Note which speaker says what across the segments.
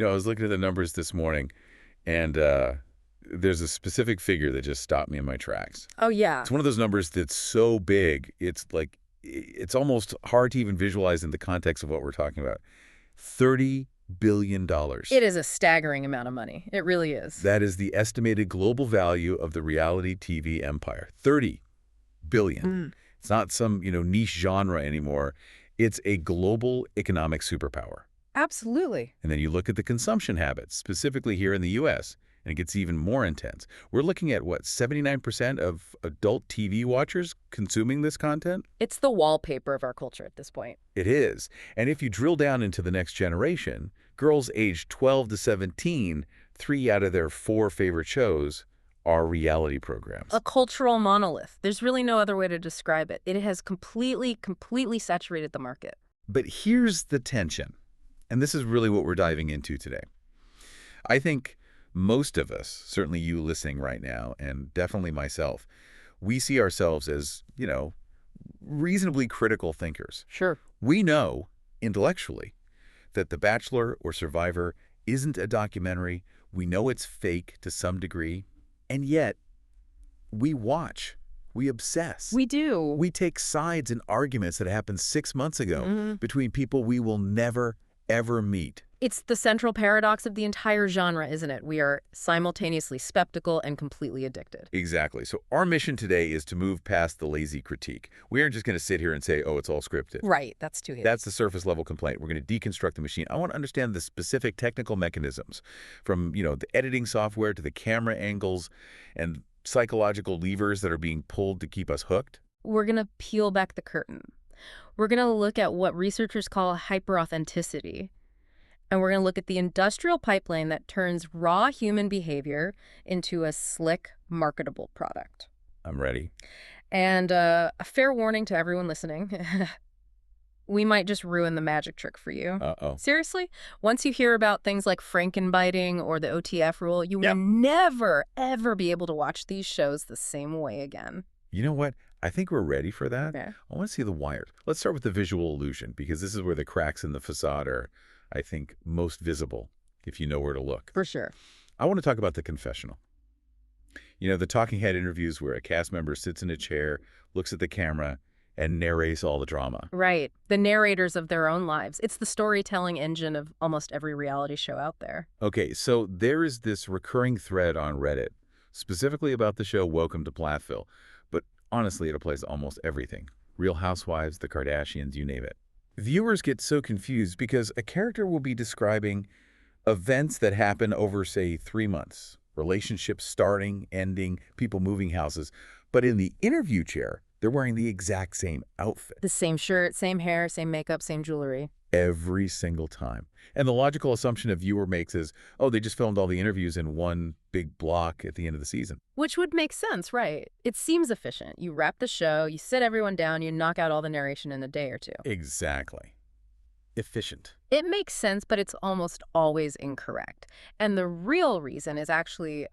Speaker 1: I was looking at the numbers this morning, and there's a specific figure that just stopped me in my tracks.
Speaker 2: Oh, yeah.
Speaker 1: It's one of those numbers that's so big, it's like, it's almost hard to even visualize in the context of what we're talking about. $30 billion.
Speaker 2: It is a staggering amount of money. It really is.
Speaker 1: That is the estimated global value of the reality TV empire. 30 billion. It's not some, niche genre anymore. It's a global economic superpower.
Speaker 2: Absolutely.
Speaker 1: And then you look at the consumption habits, specifically here in the U.S., and it gets even more intense. We're looking at, 79% of adult TV watchers consuming this content?
Speaker 2: It's the wallpaper of our culture at this point.
Speaker 1: It is. And if you drill down into the next generation, girls aged 12 to 17, 3 out of their 4 favorite shows are reality programs.
Speaker 2: A cultural monolith. There's really no other way to describe it. It has completely saturated the market.
Speaker 1: But here's the tension, and this is really what we're diving into today. I think most of us, certainly you listening right now, and definitely myself, we see ourselves as, reasonably critical thinkers.
Speaker 2: Sure.
Speaker 1: We know, intellectually, that The Bachelor or Survivor isn't a documentary. We know it's fake to some degree. And yet, we watch. We obsess.
Speaker 2: We do.
Speaker 1: We take sides in arguments that happened 6 months ago between people we will never, ever meet.
Speaker 2: It's the central paradox of the entire genre, isn't it? We are simultaneously skeptical and completely addicted.
Speaker 1: Exactly. So our mission today is to move past the lazy critique. We aren't just going to sit here and say, oh, it's all scripted.
Speaker 2: Right. That's too heavy.
Speaker 1: That's the surface level complaint. We're going to deconstruct the machine. I want to understand the specific technical mechanisms from, the editing software to the camera angles and psychological levers that are being pulled to keep us hooked.
Speaker 2: We're going to peel back the curtain. We're going to look at what researchers call hyperauthenticity. And we're going to look at the industrial pipeline that turns raw human behavior into a slick, marketable product.
Speaker 1: I'm ready.
Speaker 2: And a fair warning to everyone listening. We might just ruin the magic trick for you.
Speaker 1: Uh-oh.
Speaker 2: Seriously? Once you hear about things like franken-biting or the OTF rule, you will never, ever be able to watch these shows the same way again.
Speaker 1: You know what? I think we're ready for that.
Speaker 2: Okay.
Speaker 1: I want to see the wires. Let's start with the visual illusion, because this is where the cracks in the facade are, I think, most visible, if you know where to look.
Speaker 2: For sure.
Speaker 1: I want to talk about the confessional. The talking head interviews where a cast member sits in a chair, looks at the camera, and narrates all the drama.
Speaker 2: Right. The narrators of their own lives. It's the storytelling engine of almost every reality show out there.
Speaker 1: Okay, so there is this recurring thread on Reddit, specifically about the show Welcome to Plathville. But honestly, it applies to almost everything. Real Housewives, The Kardashians, you name it. Viewers get so confused because a character will be describing events that happen over, say, 3 months. Relationships starting, ending, people moving houses. But in the interview chair, they're wearing the exact same outfit.
Speaker 2: The same shirt, same hair, same makeup, same jewelry.
Speaker 1: Every single time. And the logical assumption a viewer makes is, oh, they just filmed all the interviews in one big block at the end of the season.
Speaker 2: Which would make sense, right? It seems efficient. You wrap the show, you sit everyone down, you knock out all the narration in a day or two.
Speaker 1: Exactly. Efficient.
Speaker 2: It makes sense, but it's almost always incorrect. And the real reason is actually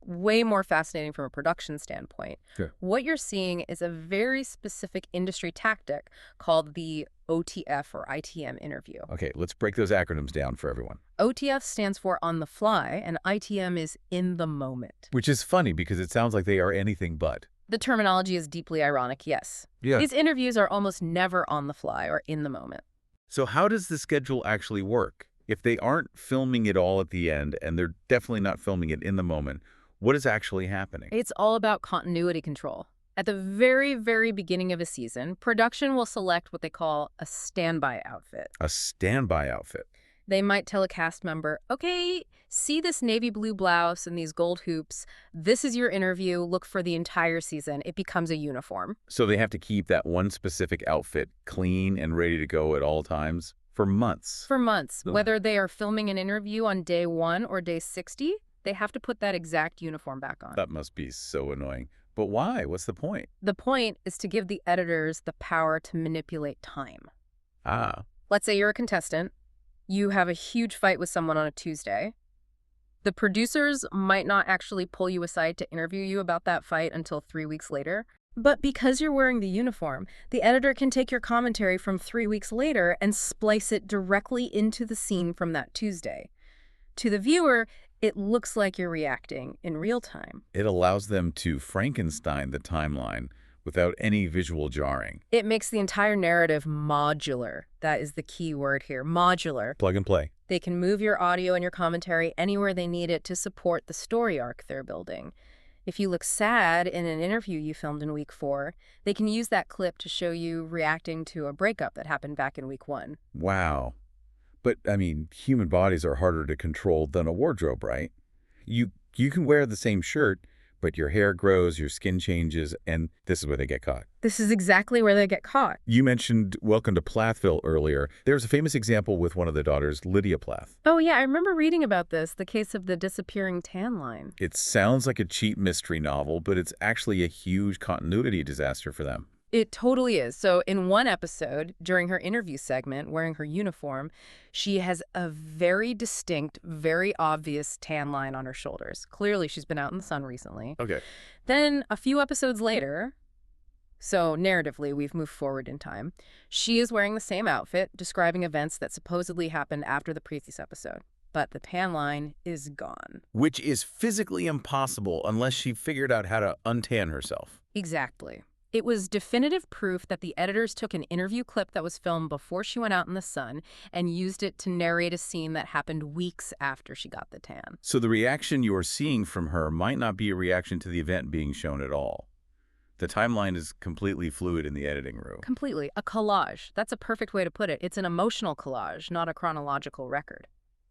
Speaker 2: way more fascinating from a production standpoint.
Speaker 1: Sure.
Speaker 2: What you're seeing is a very specific industry tactic called the OTF or ITM interview.
Speaker 1: Okay, let's break those acronyms down for everyone.
Speaker 2: OTF stands for on the fly, and ITM is in the moment.
Speaker 1: Which is funny because it sounds like they are anything but.
Speaker 2: The terminology is deeply ironic, yes.
Speaker 1: Yeah.
Speaker 2: These interviews are almost never on the fly or in the moment.
Speaker 1: So how does the schedule actually work? If they aren't filming it all at the end, and they're definitely not filming it in the moment, what is actually happening?
Speaker 2: It's all about continuity control. At the very, very beginning of a season, production will select what they call a standby outfit.
Speaker 1: A standby outfit.
Speaker 2: They might tell a cast member, okay, see this navy blue blouse and these gold hoops. This is your interview. Look for the entire season. It becomes a uniform.
Speaker 1: So they have to keep that one specific outfit clean and ready to go at all times for months.
Speaker 2: For months.
Speaker 1: Ugh.
Speaker 2: Whether they are filming an interview on day 1 or day 60, they have to put that exact uniform back on.
Speaker 1: That must be so annoying. But why? What's the point?
Speaker 2: The point is to give the editors the power to manipulate time.
Speaker 1: Ah.
Speaker 2: Let's say you're a contestant. You have a huge fight with someone on a Tuesday. The producers might not actually pull you aside to interview you about that fight until 3 weeks later. But because you're wearing the uniform, the editor can take your commentary from 3 weeks later and splice it directly into the scene from that Tuesday. To the viewer, it looks like you're reacting in real time.
Speaker 1: It allows them to Frankenstein the timeline without any visual jarring.
Speaker 2: It makes the entire narrative modular. That is the key word here, modular.
Speaker 1: Plug and play.
Speaker 2: They can move your audio and your commentary anywhere they need it to support the story arc they're building. If you look sad in an interview you filmed in week 4, they can use that clip to show you reacting to a breakup that happened back in week 1.
Speaker 1: Wow. But, I mean, human bodies are harder to control than a wardrobe, right? You can wear the same shirt, but your hair grows, your skin changes, and this is where they get caught.
Speaker 2: This is exactly where they get caught.
Speaker 1: You mentioned Welcome to Plathville earlier. There's a famous example with one of the daughters, Lydia Plath.
Speaker 2: Oh yeah, I remember reading about this, the case of the disappearing tan line.
Speaker 1: It sounds like a cheap mystery novel, but it's actually a huge continuity disaster for them.
Speaker 2: It totally is. So in one episode, during her interview segment, wearing her uniform, she has a very distinct, very obvious tan line on her shoulders. Clearly, she's been out in the sun recently.
Speaker 1: Okay.
Speaker 2: Then a few episodes later, so narratively, we've moved forward in time, she is wearing the same outfit, describing events that supposedly happened after the previous episode. But the tan line is gone.
Speaker 1: Which is physically impossible unless she figured out how to untan herself.
Speaker 2: Exactly. It was definitive proof that the editors took an interview clip that was filmed before she went out in the sun and used it to narrate a scene that happened weeks after she got the tan.
Speaker 1: So the reaction you are seeing from her might not be a reaction to the event being shown at all. The timeline is completely fluid in the editing room.
Speaker 2: Completely. A collage. That's a perfect way to put it. It's an emotional collage, not a chronological record.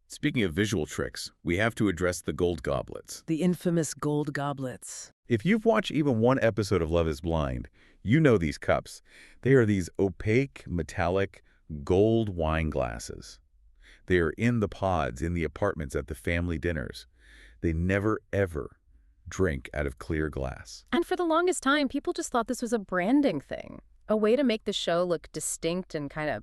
Speaker 1: Speaking of visual tricks, we have to address the gold goblets.
Speaker 2: The infamous gold goblets.
Speaker 1: If you've watched even one episode of Love is Blind, you know these cups. They are these opaque, metallic, gold wine glasses. They are in the pods, in the apartments, at the family dinners. They never, ever drink out of clear glass.
Speaker 2: And for the longest time, people just thought this was a branding thing, a way to make the show look distinct and kind of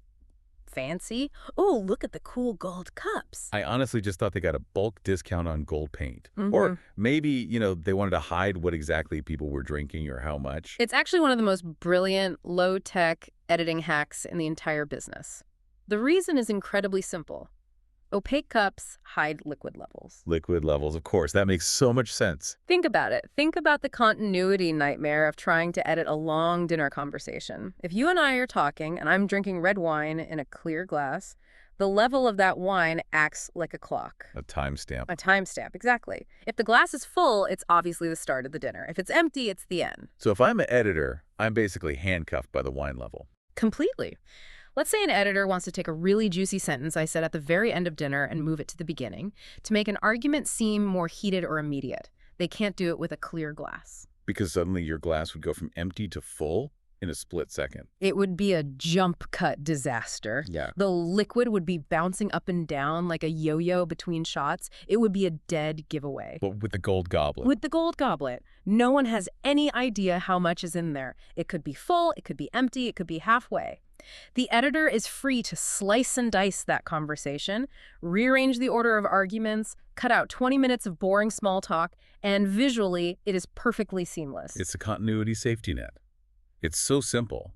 Speaker 2: fancy. Oh, look at the cool gold cups.
Speaker 1: I honestly just thought they got a bulk discount on gold paint.
Speaker 2: Mm-hmm.
Speaker 1: Or maybe, they wanted to hide what exactly people were drinking or how much.
Speaker 2: It's actually one of the most brilliant, low-tech editing hacks in the entire business. The reason is incredibly simple. Opaque cups hide liquid levels.
Speaker 1: Liquid levels, of course. That makes so much sense.
Speaker 2: Think about it. Think about the continuity nightmare of trying to edit a long dinner conversation. If you and I are talking and I'm drinking red wine in a clear glass, the level of that wine acts like a clock.
Speaker 1: A timestamp.
Speaker 2: A timestamp, exactly. If the glass is full, it's obviously the start of the dinner. If it's empty, it's the end.
Speaker 1: So if I'm an editor, I'm basically handcuffed by the wine level.
Speaker 2: Completely. Let's say an editor wants to take a really juicy sentence I said at the very end of dinner and move it to the beginning to make an argument seem more heated or immediate. They can't do it with a clear glass.
Speaker 1: Because suddenly your glass would go from empty to full in a split second.
Speaker 2: It would be a jump cut disaster.
Speaker 1: Yeah.
Speaker 2: The liquid would be bouncing up and down like a yo-yo between shots. It would be a dead giveaway.
Speaker 1: But with the gold goblet.
Speaker 2: With the gold goblet, no one has any idea how much is in there. It could be full, it could be empty, it could be halfway. The editor is free to slice and dice that conversation, rearrange the order of arguments, cut out 20 minutes of boring small talk, and visually, it is perfectly seamless.
Speaker 1: It's a continuity safety net. It's so simple,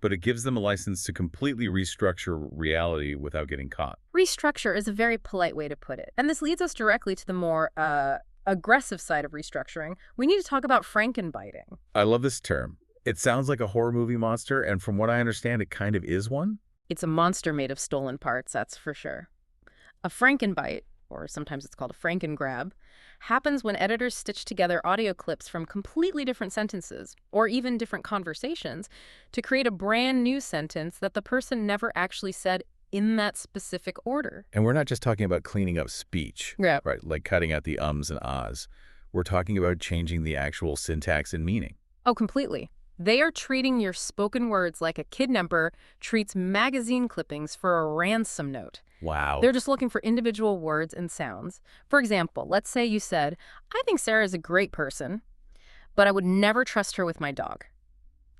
Speaker 1: but it gives them a license to completely restructure reality without getting caught.
Speaker 2: Restructure is a very polite way to put it. And this leads us directly to the more aggressive side of restructuring. We need to talk about franken-biting.
Speaker 1: I love this term. It sounds like a horror movie monster, and from what I understand, it kind of is one.
Speaker 2: It's a monster made of stolen parts, that's for sure. A franken-bite, or sometimes it's called a franken-grab, happens when editors stitch together audio clips from completely different sentences, or even different conversations, to create a brand new sentence that the person never actually said in that specific order.
Speaker 1: And we're not just talking about cleaning up speech,
Speaker 2: Yeah.
Speaker 1: right? Like cutting out the ums and ahs. We're talking about changing the actual syntax and meaning.
Speaker 2: Oh, completely. They are treating your spoken words like a kidnapper treats magazine clippings for a ransom note.
Speaker 1: Wow.
Speaker 2: They're just looking for individual words and sounds. For example, let's say you said, "I think Sarah is a great person, but I would never trust her with my dog."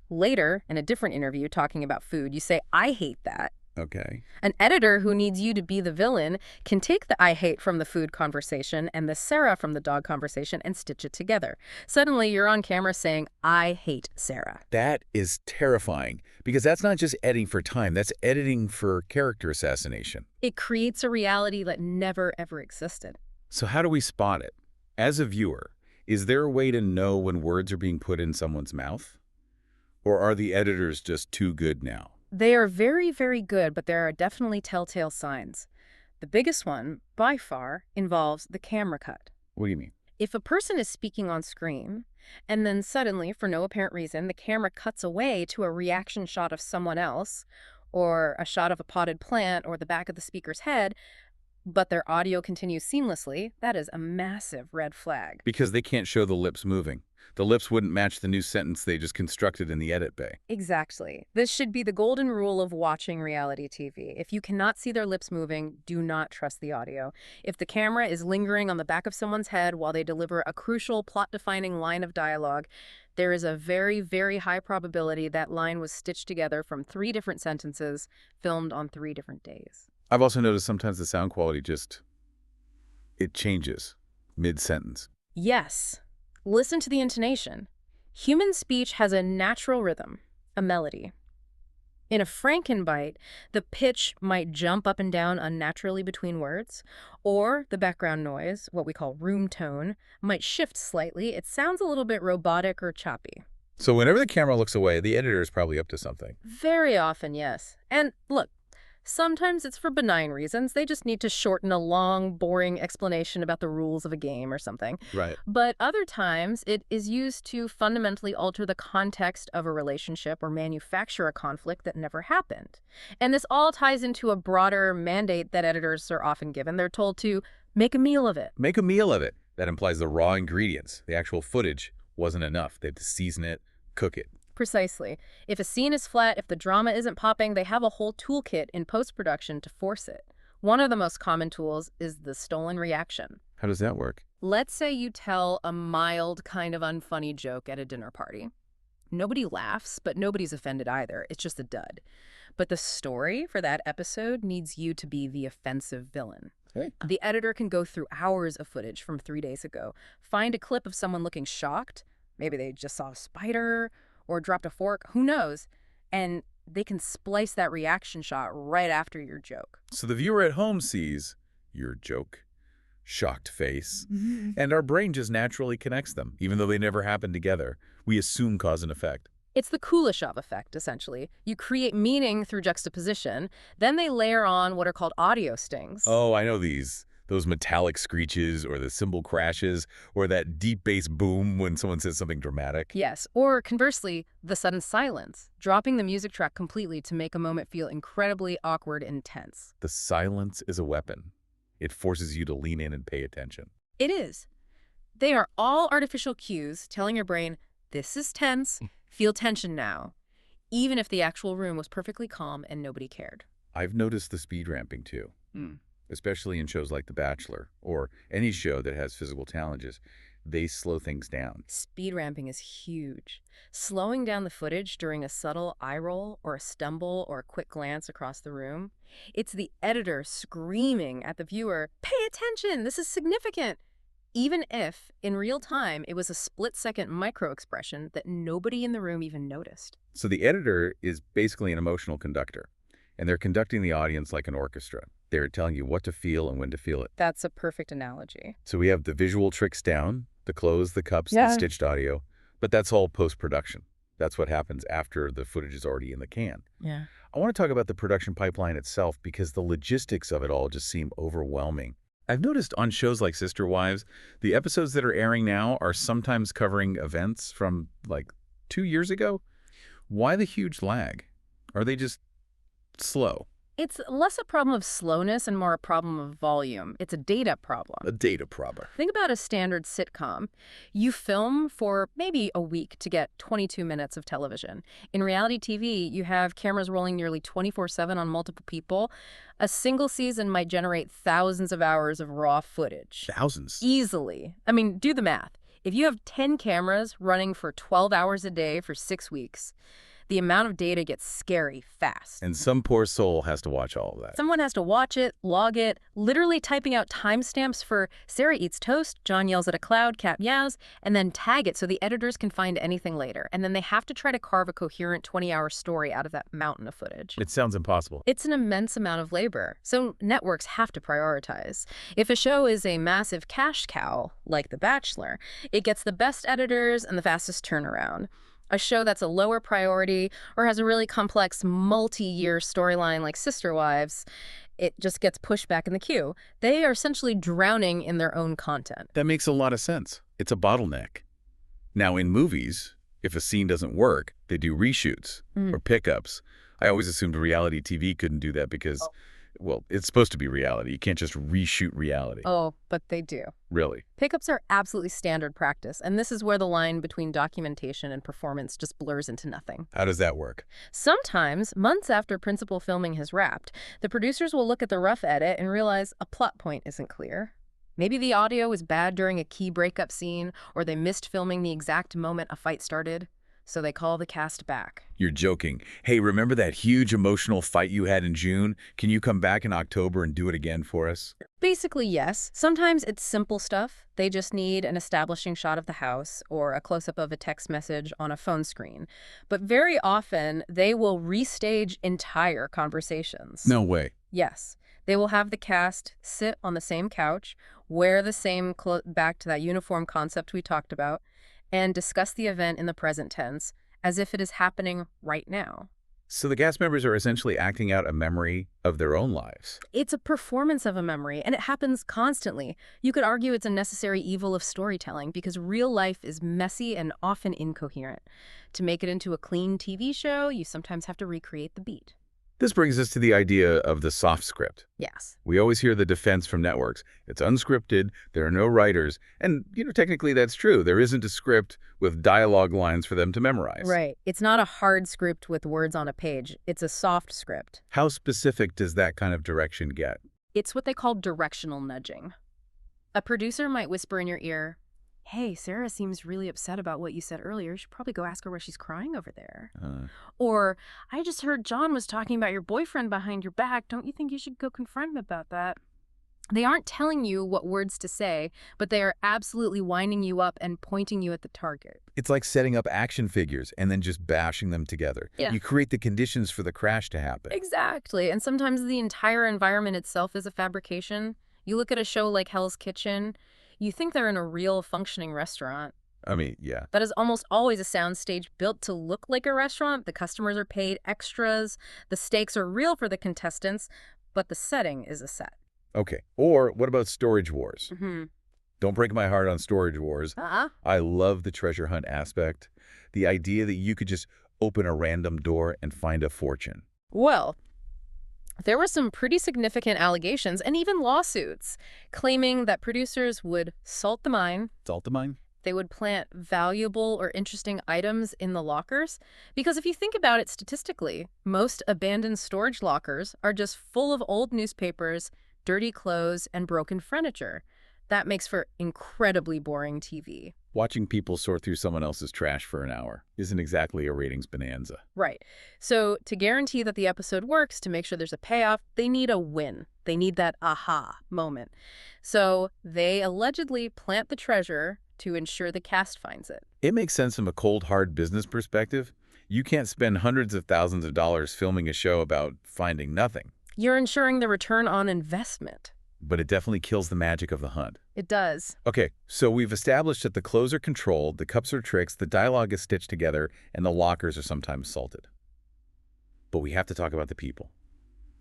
Speaker 2: Later, in a different interview talking about food, you say, "I hate that."
Speaker 1: Okay.
Speaker 2: An editor who needs you to be the villain can take the I hate from the food conversation and the Sarah from the dog conversation and stitch it together. Suddenly, you're on camera saying, I hate Sarah.
Speaker 1: That is terrifying because that's not just editing for time, that's editing for character assassination.
Speaker 2: It creates a reality that never, ever existed.
Speaker 1: So how do we spot it? As a viewer, is there a way to know when words are being put in someone's mouth? Or are the editors just too good now?
Speaker 2: They are very, very good, but there are definitely telltale signs. The biggest one, by far, involves the camera cut.
Speaker 1: What do you mean?
Speaker 2: If a person is speaking on screen, and then suddenly, for no apparent reason, the camera cuts away to a reaction shot of someone else, or a shot of a potted plant or the back of the speaker's head, but their audio continues seamlessly, that is a massive red flag.
Speaker 1: Because they can't show the lips moving. The lips wouldn't match the new sentence they just constructed in the edit bay.
Speaker 2: Exactly. This should be the golden rule of watching reality TV. If you cannot see their lips moving, do not trust the audio. If the camera is lingering on the back of someone's head while they deliver a crucial plot-defining line of dialogue, there is a very, very high probability that line was stitched together from 3 different sentences, filmed on 3 different days.
Speaker 1: I've also noticed sometimes the sound quality it changes mid-sentence.
Speaker 2: Yes. Listen to the intonation. Human speech has a natural rhythm, a melody. In a franken-bite, the pitch might jump up and down unnaturally between words, or the background noise, what we call room tone, might shift slightly. It sounds a little bit robotic or choppy.
Speaker 1: So whenever the camera looks away, the editor is probably up to something.
Speaker 2: Very often, yes. And look, sometimes it's for benign reasons. They just need to shorten a long, boring explanation about the rules of a game or something.
Speaker 1: Right.
Speaker 2: But other times, it is used to fundamentally alter the context of a relationship or manufacture a conflict that never happened. And this all ties into a broader mandate that editors are often given. They're told to make a meal of it.
Speaker 1: Make a meal of it. That implies the raw ingredients. The actual footage wasn't enough. They had to season it, cook it.
Speaker 2: Precisely. If a scene is flat, if the drama isn't popping, they have a whole toolkit in post-production to force it. One of the most common tools is the stolen reaction.
Speaker 1: How does that work?
Speaker 2: Let's say you tell a mild, kind of unfunny joke at a dinner party. Nobody laughs, but nobody's offended either. It's just a dud. But the story for that episode needs you to be the offensive villain.
Speaker 1: Hey.
Speaker 2: The editor can go through hours of footage from 3 days ago, find a clip of someone looking shocked, maybe they just saw a spider, or dropped a fork, who knows? And they can splice that reaction shot right after your joke.
Speaker 1: So the viewer at home sees your joke, shocked face, and our brain just naturally connects them, even though they never happen together. We assume cause and effect.
Speaker 2: It's the Kuleshov effect, essentially. You create meaning through juxtaposition, then they layer on what are called audio stings.
Speaker 1: Oh, I know these. Those metallic screeches or the cymbal crashes or that deep bass boom when someone says something dramatic.
Speaker 2: Yes, or conversely, the sudden silence, dropping the music track completely to make a moment feel incredibly awkward and tense.
Speaker 1: The silence is a weapon. It forces you to lean in and pay attention.
Speaker 2: It is. They are all artificial cues telling your brain, this is tense, feel tension now, even if the actual room was perfectly calm and nobody cared.
Speaker 1: I've noticed the speed ramping too. Especially in shows like The Bachelor or any show that has physical challenges. They slow things down.
Speaker 2: Speed ramping is huge. Slowing down the footage during a subtle eye roll or a stumble or a quick glance across the room. It's the editor screaming at the viewer, pay attention, this is significant. Even if, in real time, it was a split-second micro-expression that nobody in the room even noticed.
Speaker 1: So the editor is basically an emotional conductor, and they're conducting the audience like an orchestra. They're telling you what to feel and when to feel it.
Speaker 2: That's a perfect analogy.
Speaker 1: So we have the visual tricks down, the clothes, the cups, the stitched audio, but that's all post-production. That's what happens after the footage is already in the can.
Speaker 2: Yeah.
Speaker 1: I want to talk about the production pipeline itself because the logistics of it all just seem overwhelming. I've noticed on shows like Sister Wives, the episodes that are airing now are sometimes covering events from like 2 years ago. Why the huge lag? Are they just slow?
Speaker 2: It's less a problem of slowness and more a problem of volume. It's a data problem.
Speaker 1: A data problem.
Speaker 2: Think about a standard sitcom. You film for maybe a week to get 22 minutes of television. In reality TV, you have cameras rolling nearly 24/7 on multiple people. A single season might generate thousands of hours of raw footage.
Speaker 1: Thousands.
Speaker 2: Easily. I mean, do the math. If you have 10 cameras running for 12 hours a day for 6 weeks, The amount of data gets scary fast.
Speaker 1: And some poor soul has to watch all of that.
Speaker 2: Someone has to watch it, log it, literally typing out timestamps for Sarah eats toast, John yells at a cloud, cat meows, and then tag it so the editors can find anything later. And then they have to try to carve a coherent 20-hour story out of that mountain of footage.
Speaker 1: It sounds impossible.
Speaker 2: It's an immense amount of labor, so networks have to prioritize. If a show is a massive cash cow, like The Bachelor, it gets the best editors and the fastest turnaround. A show that's a lower priority or has a really complex multi-year storyline like Sister Wives, it just gets pushed back in the queue. They are essentially drowning in their own content.
Speaker 1: That makes a lot of sense. It's a bottleneck. Now, in movies, if a scene doesn't work, they do reshoots or pickups. I always assumed reality TV couldn't do that because, well, it's supposed to be reality. You can't just reshoot reality.
Speaker 2: Oh, but they do.
Speaker 1: Really?
Speaker 2: Pickups are absolutely standard practice, and this is where the line between documentation and performance just blurs into nothing.
Speaker 1: How does that work?
Speaker 2: Sometimes, months after principal filming has wrapped, the producers will look at the rough edit and realize a plot point isn't clear. Maybe the audio was bad during a key breakup scene, or they missed filming the exact moment a fight started. So they call the cast back.
Speaker 1: You're joking. Hey, remember that huge emotional fight you had in June? Can you come back in October and do it again for us?
Speaker 2: Basically, yes. Sometimes it's simple stuff. They just need an establishing shot of the house or a close-up of a text message on a phone screen. But very often, they will restage entire conversations.
Speaker 1: No way.
Speaker 2: Yes. They will have the cast sit on the same couch, wear the same back to that uniform concept we talked about, and discuss the event in the present tense as if it is happening right now.
Speaker 1: So the cast members are essentially acting out a memory of their own lives.
Speaker 2: It's a performance of a memory, and it happens constantly. You could argue it's a necessary evil of storytelling because real life is messy and often incoherent. To make it into a clean TV show, you sometimes have to recreate the beat.
Speaker 1: This brings us to the idea of the soft script.
Speaker 2: Yes.
Speaker 1: We always hear the defense from networks. It's unscripted, there are no writers, and, technically that's true. There isn't a script with dialogue lines for them to memorize.
Speaker 2: Right. It's not a hard script with words on a page. It's a soft script.
Speaker 1: How specific does that kind of direction get?
Speaker 2: It's what they call directional nudging. A producer might whisper in your ear, "Hey, Sarah seems really upset about what you said earlier. You should probably go ask her why she's crying over there." Or, "I just heard John was talking about your boyfriend behind your back. Don't you think you should go confront him about that?" They aren't telling you what words to say, but they are absolutely winding you up and pointing you at the target.
Speaker 1: It's like setting up action figures and then just bashing them together.
Speaker 2: Yeah.
Speaker 1: You create the conditions for the crash to happen.
Speaker 2: Exactly. And sometimes the entire environment itself is a fabrication. You look at a show like Hell's Kitchen, you think they're in a real functioning restaurant.
Speaker 1: I mean, yeah.
Speaker 2: That is almost always a soundstage built to look like a restaurant. The customers are paid extras. The stakes are real for the contestants, but the setting is a set.
Speaker 1: Okay. Or what about Storage Wars? Don't break my heart on Storage Wars. I love the treasure hunt aspect. The idea that you could just open a random door and find a fortune.
Speaker 2: Well, there were some pretty significant allegations and even lawsuits claiming that producers would salt the mine.
Speaker 1: Salt the mine?
Speaker 2: They would plant valuable or interesting items in the lockers. Because if you think about it statistically, most abandoned storage lockers are just full of old newspapers, dirty clothes, and broken furniture. That makes for incredibly boring TV.
Speaker 1: Watching people sort through someone else's trash for an hour isn't exactly a ratings bonanza.
Speaker 2: Right. So to guarantee that the episode works, to make sure there's a payoff, they need a win. They need that aha moment. So they allegedly plant the treasure to ensure the cast finds it.
Speaker 1: It makes sense from a cold, hard business perspective. You can't spend hundreds of thousands of dollars filming a show about finding nothing.
Speaker 2: You're ensuring the return on investment.
Speaker 1: But it definitely kills the magic of the hunt.
Speaker 2: It does.
Speaker 1: Okay, so we've established that the clothes are controlled, the cups are tricks, the dialogue is stitched together, and the lockers are sometimes salted. But we have to talk about the people,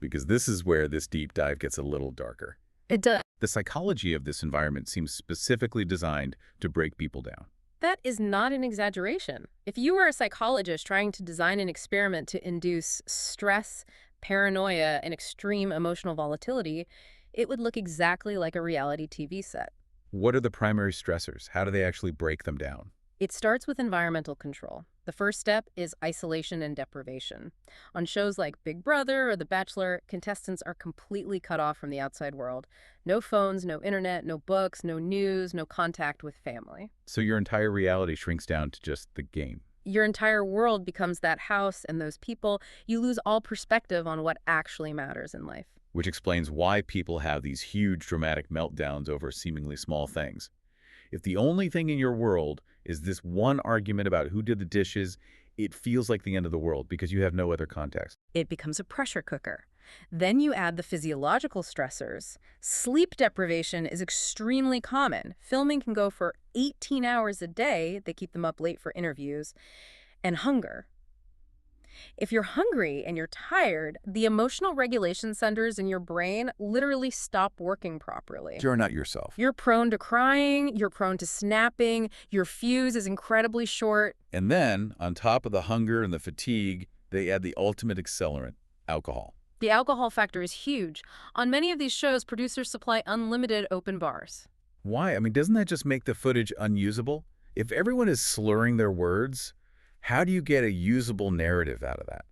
Speaker 1: because this is where this deep dive gets a little darker.
Speaker 2: It does.
Speaker 1: The psychology of this environment seems specifically designed to break people down.
Speaker 2: That is not an exaggeration. If you were a psychologist trying to design an experiment to induce stress, paranoia, and extreme emotional volatility, it would look exactly like a reality TV set.
Speaker 1: What are the primary stressors? How do they actually break them down?
Speaker 2: It starts with environmental control. The first step is isolation and deprivation. On shows like Big Brother or The Bachelor, contestants are completely cut off from the outside world. No phones, no internet, no books, no news, no contact with family.
Speaker 1: So your entire reality shrinks down to just the game.
Speaker 2: your entire world becomes that house and those people. You lose all perspective on what actually matters in life.
Speaker 1: Which explains why people have these huge dramatic meltdowns over seemingly small things. If the only thing in your world is this one argument about who did the dishes, it feels like the end of the world because you have no other context.
Speaker 2: It becomes a pressure cooker. Then you add the physiological stressors. Sleep deprivation is extremely common. Filming can go for 18 hours a day. They keep them up late for interviews. And hunger. If you're hungry and you're tired, the emotional regulation centers in your brain literally stop working properly.
Speaker 1: You're not yourself.
Speaker 2: You're prone to crying, you're prone to snapping, your fuse is incredibly short.
Speaker 1: And then, on top of the hunger and the fatigue, they add the ultimate accelerant, alcohol.
Speaker 2: The alcohol factor is huge. On many of these shows, producers supply unlimited open bars.
Speaker 1: Why? I mean, doesn't that just make the footage unusable? If everyone is slurring their words, how do you get a usable narrative out of that?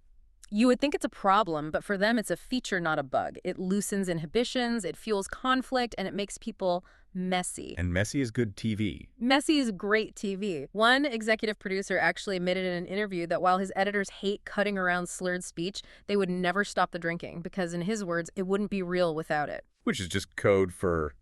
Speaker 2: You would think it's a problem, but for them it's a feature, not a bug. It loosens inhibitions, it fuels conflict, and it makes people messy.
Speaker 1: And messy is good TV.
Speaker 2: Messy is great TV. One executive producer actually admitted in an interview that while his editors hate cutting around slurred speech, they would never stop the drinking because, in his words, it wouldn't be real without it.
Speaker 1: Which is just code for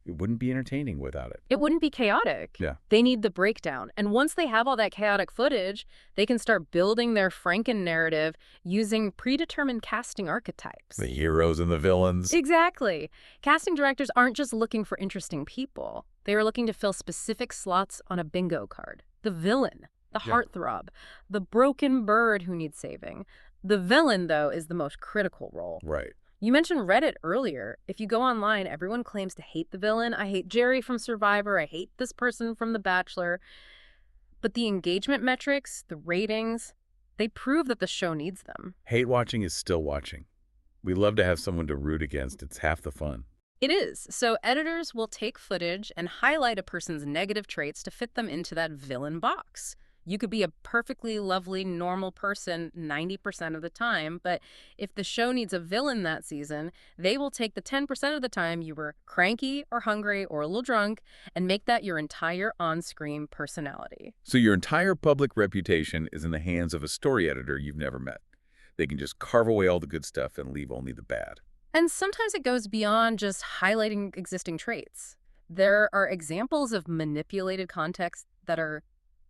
Speaker 1: it wouldn't be entertaining without it.
Speaker 2: It wouldn't be chaotic.
Speaker 1: Yeah.
Speaker 2: They need the breakdown. And once they have all that chaotic footage, they can start building their Franken narrative using predetermined casting archetypes.
Speaker 1: The heroes and the villains.
Speaker 2: Exactly. Casting directors aren't just looking for interesting people. They are looking to fill specific slots on a bingo card. The villain, the heartthrob, the broken bird who needs saving. The villain, though, is the most critical role.
Speaker 1: Right.
Speaker 2: You mentioned Reddit earlier. If you go online, everyone claims to hate the villain. I hate Jerry from Survivor. I hate this person from The Bachelor. But the engagement metrics, the ratings, they prove that the show needs them.
Speaker 1: Hate watching is still watching. We love to have someone to root against. It's half the fun.
Speaker 2: It is. So editors will take footage and highlight a person's negative traits to fit them into that villain box. You could be a perfectly lovely, normal person 90% of the time, but if the show needs a villain that season, they will take the 10% of the time you were cranky or hungry or a little drunk and make that your entire on-screen personality.
Speaker 1: So your entire public reputation is in the hands of a story editor you've never met. They can just carve away all the good stuff and leave only the bad.
Speaker 2: And sometimes it goes beyond just highlighting existing traits. There are examples of manipulated context that are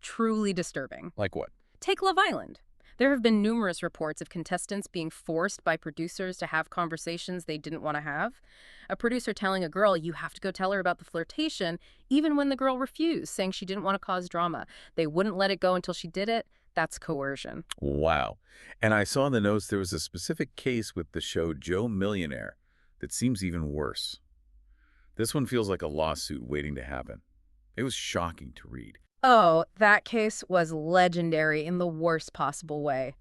Speaker 2: truly disturbing.
Speaker 1: Like what?
Speaker 2: Take Love Island. There have been numerous reports of contestants being forced by producers to have conversations they didn't want to have. A producer telling a girl, you have to go tell her about the flirtation, even when the girl refused, saying she didn't want to cause drama. They wouldn't let it go until she did it. That's coercion.
Speaker 1: Wow. And I saw in the notes there was a specific case with the show Joe Millionaire that seems even worse. This one feels like a lawsuit waiting to happen. It was shocking to read.
Speaker 2: Oh, that case was legendary in the worst possible way.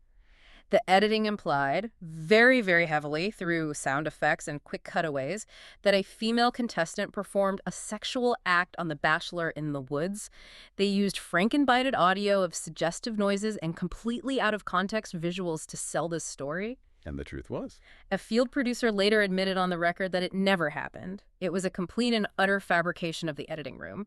Speaker 2: The editing implied, very, very heavily through sound effects and quick cutaways, that a female contestant performed a sexual act on The Bachelor in the woods. They used franken-bited audio of suggestive noises and completely out of context visuals to sell this story.
Speaker 1: And the truth was?
Speaker 2: A field producer later admitted on the record that it never happened. It was a complete and utter fabrication of the editing room.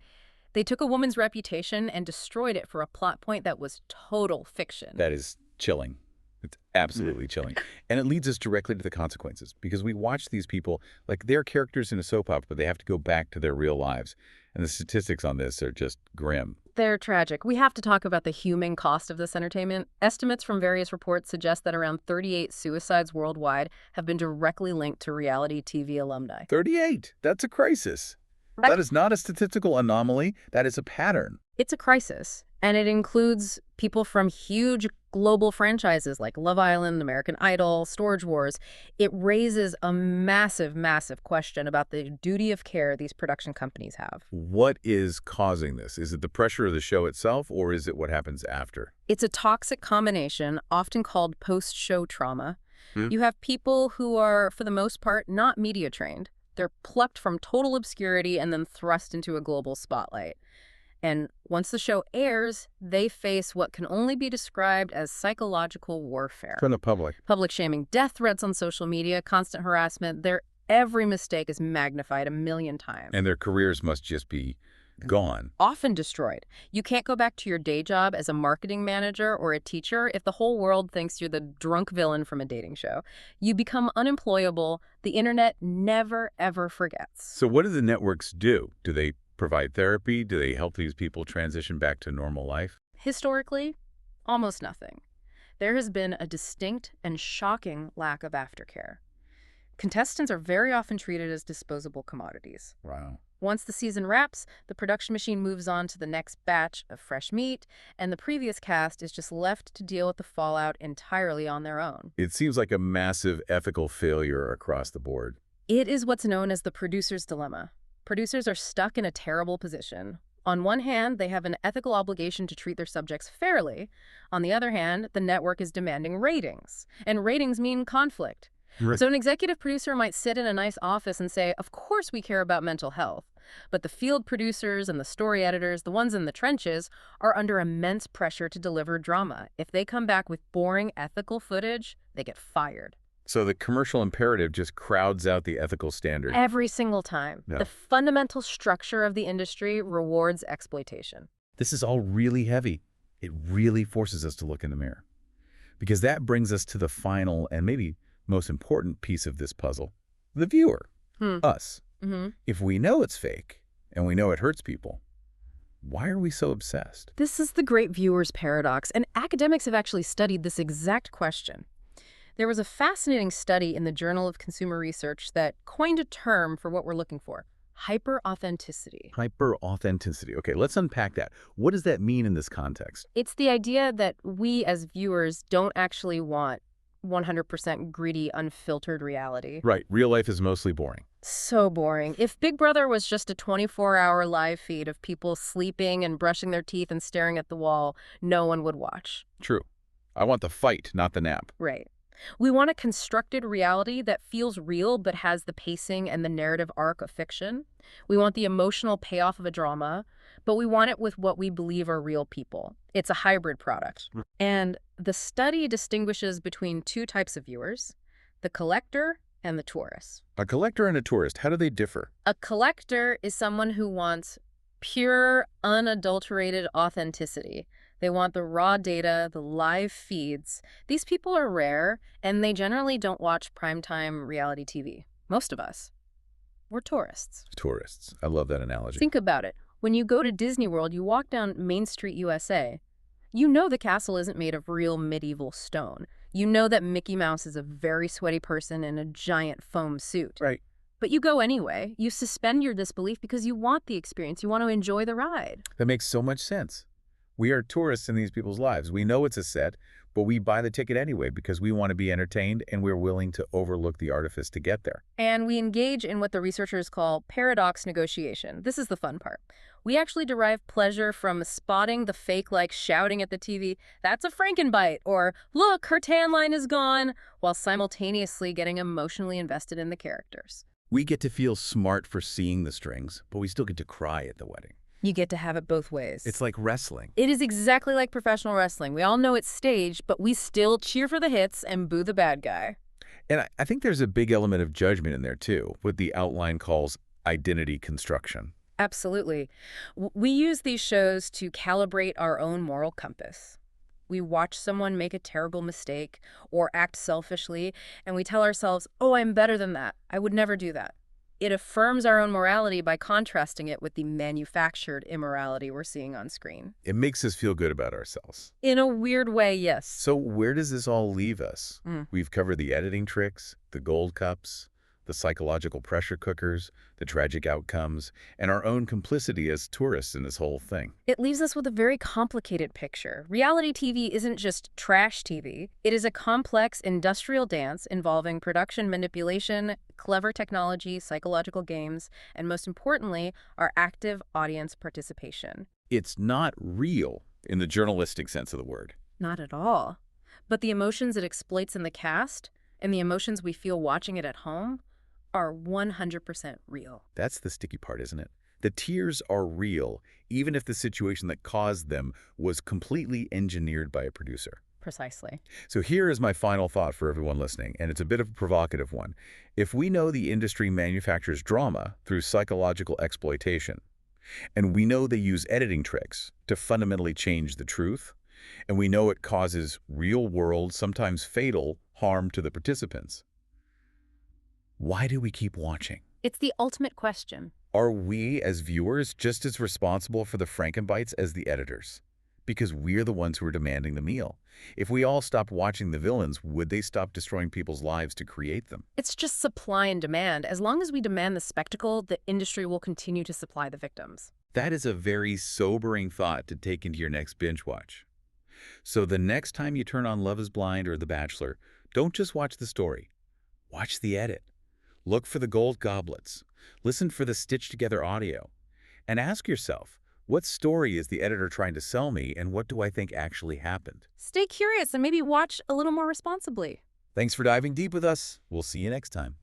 Speaker 2: They took a woman's reputation and destroyed it for a plot point that was total fiction.
Speaker 1: That is chilling. It's absolutely chilling. And it leads us directly to the consequences, because we watch these people like they're characters in a soap opera, but they have to go back to their real lives. And the statistics on this are just grim.
Speaker 2: They're tragic. We have to talk about the human cost of this entertainment. Estimates from various reports suggest that around 38 suicides worldwide have been directly linked to reality TV alumni.
Speaker 1: 38! That's a crisis. That is not a statistical anomaly. That is a pattern.
Speaker 2: It's a crisis, and it includes people from huge global franchises like Love Island, American Idol, Storage Wars. It raises a massive, massive question about the duty of care these production companies have.
Speaker 1: What is causing this? Is it the pressure of the show itself, or is it what happens after?
Speaker 2: It's a toxic combination, often called post-show trauma. You have people who are, for the most part, not media trained. They're plucked from total obscurity and then thrust into a global spotlight. And once the show airs, they face what can only be described as psychological warfare.
Speaker 1: From the public.
Speaker 2: Public shaming, death threats on social media, constant harassment. Their every mistake is magnified a million times.
Speaker 1: And their careers must just be Gone.
Speaker 2: Often destroyed. You can't go back to your day job as a marketing manager or a teacher if the whole world thinks you're the drunk villain from a dating show. You become unemployable. The internet never, ever forgets.
Speaker 1: So what do the networks do? Do they provide therapy? Do they help these people transition back to normal life?
Speaker 2: Historically, almost nothing. There has been a distinct and shocking lack of aftercare. Contestants are very often treated as disposable commodities.
Speaker 1: Wow.
Speaker 2: Once the season wraps, the production machine moves on to the next batch of fresh meat, and the previous cast is just left to deal with the fallout entirely on their own.
Speaker 1: It seems like a massive ethical failure across the board.
Speaker 2: It is what's known as the producer's dilemma. Producers are stuck in a terrible position. On one hand, they have an ethical obligation to treat their subjects fairly. On the other hand, the network is demanding ratings, and ratings mean conflict.
Speaker 1: Right.
Speaker 2: So an executive producer might sit in a nice office and say, of course we care about mental health. But the field producers and the story editors, the ones in the trenches, are under immense pressure to deliver drama. If they come back with boring ethical footage, they get fired.
Speaker 1: So the commercial imperative just crowds out the ethical standard.
Speaker 2: Every single time.
Speaker 1: Yeah.
Speaker 2: The fundamental structure of the industry rewards exploitation.
Speaker 1: This is all really heavy. It really forces us to look in the mirror. Because that brings us to the final and maybe most important piece of this puzzle. The viewer. Us. If we know it's fake, and we know it hurts people, why are we so obsessed?
Speaker 2: This is the great viewer's paradox, and academics have actually studied this exact question. There was a fascinating study in the Journal of Consumer Research that coined a term for what we're looking for: hyper-authenticity.
Speaker 1: Hyper-authenticity. Okay, let's unpack that. What does that mean in this context?
Speaker 2: It's the idea that we as viewers don't actually want 100% gritty, unfiltered reality.
Speaker 1: Right, real life is mostly boring.
Speaker 2: So boring. If Big Brother was just a 24-hour live feed of people sleeping and brushing their teeth and staring at the wall, no one would watch.
Speaker 1: True. I want the fight, not the nap.
Speaker 2: Right. We want a constructed reality that feels real but has the pacing and the narrative arc of fiction. We want the emotional payoff of a drama, but we want it with what we believe are real people. It's a hybrid product. And the study distinguishes between two types of viewers: the collector and the tourist.
Speaker 1: A collector and a tourist, how do they differ?
Speaker 2: A collector is someone who wants pure, unadulterated authenticity. They want the raw data, the live feeds. These people are rare, and they generally don't watch primetime reality TV. Most of us. We're tourists.
Speaker 1: Tourists. I love that analogy.
Speaker 2: Think about it. When you go to Disney World, you walk down Main Street, USA. You know the castle isn't made of real medieval stone. You know that Mickey Mouse is a very sweaty person in a giant foam suit.
Speaker 1: Right.
Speaker 2: But you go anyway. You suspend your disbelief because you want the experience. You want to enjoy the ride.
Speaker 1: That makes so much sense. We are tourists in these people's lives. We know it's a set, but we buy the ticket anyway because we want to be entertained and we're willing to overlook the artifice to get there.
Speaker 2: And we engage in what the researchers call paradox negotiation. This is the fun part. We actually derive pleasure from spotting the fake, like shouting at the TV, "That's a franken-bite," or "Look, her tan line is gone," while simultaneously getting emotionally invested in the characters.
Speaker 1: We get to feel smart for seeing the strings, but we still get to cry at the wedding.
Speaker 2: You get to have it both ways.
Speaker 1: It's like wrestling.
Speaker 2: It is exactly like professional wrestling. We all know it's staged, but we still cheer for the hits and boo the bad guy.
Speaker 1: And I think there's a big element of judgment in there, too, what the outline calls identity construction.
Speaker 2: Absolutely. We use these shows to calibrate our own moral compass. We watch someone make a terrible mistake or act selfishly, and we tell ourselves, "Oh, I'm better than that. I would never do that." It affirms our own morality by contrasting it with the manufactured immorality we're seeing on screen.
Speaker 1: It makes us feel good about ourselves.
Speaker 2: In a weird way, yes.
Speaker 1: So where does this all leave us? We've covered the editing tricks, the gold cups, the psychological pressure cookers, the tragic outcomes, and our own complicity as tourists in this whole thing.
Speaker 2: It leaves us with a very complicated picture. Reality TV isn't just trash TV. It is a complex industrial dance involving production manipulation, clever technology, psychological games, and most importantly, our active audience participation.
Speaker 1: It's not real in the journalistic sense of the word.
Speaker 2: Not at all. But the emotions it exploits in the cast and the emotions we feel watching it at home are 100% real.
Speaker 1: That's the sticky part, isn't it? The tears are real, even if the situation that caused them was completely engineered by a producer.
Speaker 2: Precisely.
Speaker 1: So here is my final thought for everyone listening, and it's a bit of a provocative one. If we know the industry manufactures drama through psychological exploitation, And we know they use editing tricks to fundamentally change the truth. And we know it causes real-world, sometimes fatal, harm to the participants. Why do we keep watching?
Speaker 2: It's the ultimate question.
Speaker 1: Are we, as viewers, just as responsible for the franken-bites as the editors? Because we're the ones who are demanding the meal. If we all stopped watching the villains, would they stop destroying people's lives to create them?
Speaker 2: It's just supply and demand. As long as we demand the spectacle, the industry will continue to supply the victims.
Speaker 1: That is a very sobering thought to take into your next binge watch. So the next time you turn on Love is Blind or The Bachelor, don't just watch the story. Watch the edit. Look for the gold goblets. Listen for the stitched-together audio. And ask yourself, what story is the editor trying to sell me, and what do I think actually happened?
Speaker 2: Stay curious and maybe watch a little more responsibly.
Speaker 1: Thanks for diving deep with us. We'll see you next time.